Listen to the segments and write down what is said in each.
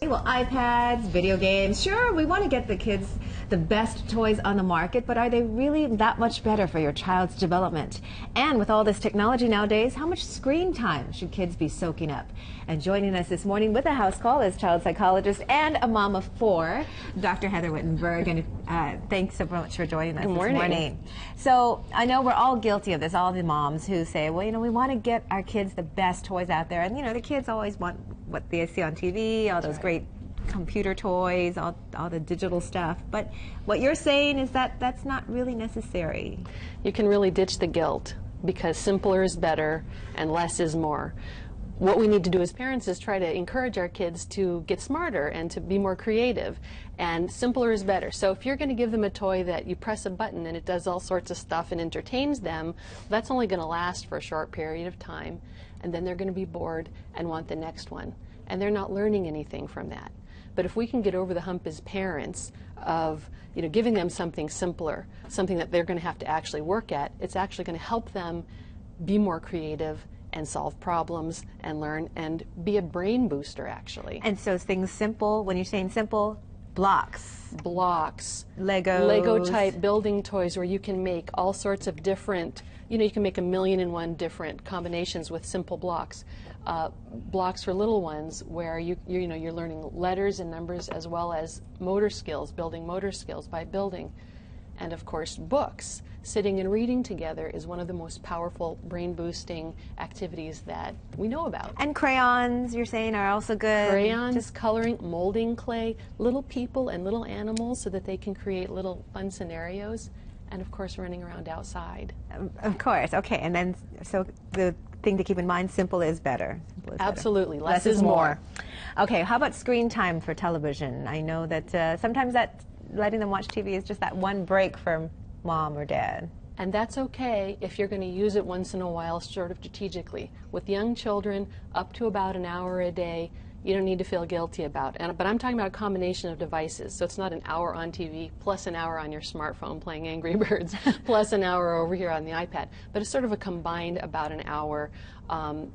Well, iPads, video games, sure, we want to get the kids the best toys on the market, but are they really that much better for your child's development? And with all this technology nowadays, how much screen time should kids be soaking up? And joining us this morning with a house call is child psychologist and a mom of 4, Dr. Heather Wittenberg. And thanks so much for joining us this morning. So I know we're all guilty of this, all the moms who say, well, you know, we want to get our kids the best toys out there. And, you know, the kids always want what they see on TV, all those great computer toys, all the digital stuff. But what you're saying is that that's not really necessary. You can really ditch the guilt, because simpler is better and less is more. What we need to do as parents is try to encourage our kids to get smarter and to be more creative, and simpler is better. So if you're going to give them a toy that you press a button and it does all sorts of stuff and entertains them, that's only going to last for a short period of time, and then they're going to be bored and want the next one, and they're not learning anything from that. But if we can get over the hump as parents of, you know, giving them something simpler, something that they're going to have to actually work at, it's actually going to help them be more creative and solve problems and learn and be a brain booster, actually. And so things simple, when you're saying simple, blocks, Legos, Lego type building toys where you can make all sorts of different, you know, you can make 1,000,001 different combinations with simple blocks. Blocks for little ones where you're learning letters and numbers as well as motor skills, building motor skills by building. And of course, books. Sitting and reading together is one of the most powerful brain boosting activities that we know about. And crayons, you're saying, are also good. Crayons, coloring, molding clay, little people and little animals so that they can create little fun scenarios. And of course, running around outside. Of course, okay. And then, so the thing to keep in mind, simple is better. Absolutely, less is more. Okay, how about screen time for television? I know that sometimes that letting them watch TV is just that one break from mom or dad. And that's okay if you're going to use it once in a while, sort of strategically. With young children, up to about an hour a day, you don't need to feel guilty about it. But I'm talking about a combination of devices. So it's not an hour on TV plus an hour on your smartphone playing Angry Birds plus an hour over here on the iPad. But it's sort of a combined about an hour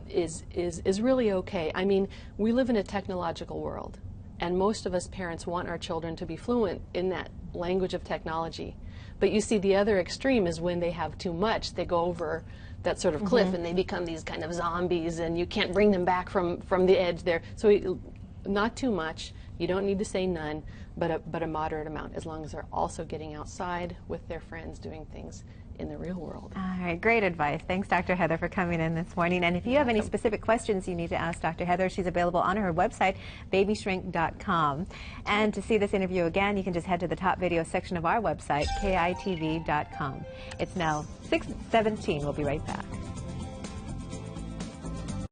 is really okay. I mean, we live in a technological world, and most of us parents want our children to be fluent in that language of technology. But you see, the other extreme is when they have too much, they go over that sort of cliff and they become these kind of zombies, and you can't bring them back from the edge there. So not too much. You don't need to say none, but a moderate amount, as long as they're also getting outside with their friends, doing things in the real world. All right, great advice. Thanks, Dr. Heather, for coming in this morning. And if you have any specific questions you need to ask Dr. Heather, she's available on her website, babyshrink.com. And to see this interview again, you can just head to the top video section of our website, kitv.com. It's now 6:17. We'll be right back.